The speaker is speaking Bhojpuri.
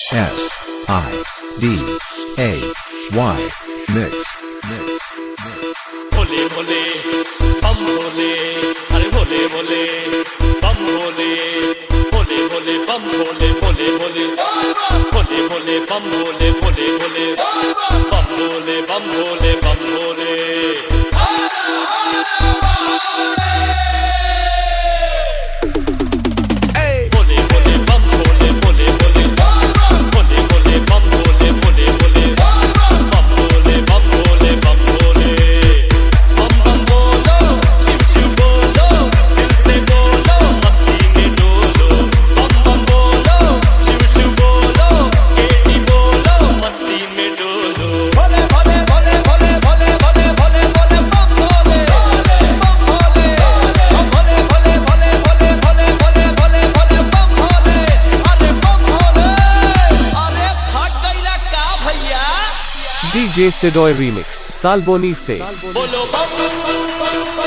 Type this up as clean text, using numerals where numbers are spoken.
SIDAY mix. भोले भोले बम भोले अरे भोले भोले बम भोले भोले भोले बम भोले भोले भोले भोले भोले बम भोले भोले भोले बम भोले बम भोले बम Bhole DJ Sidoy remix Salboni se बोलो बम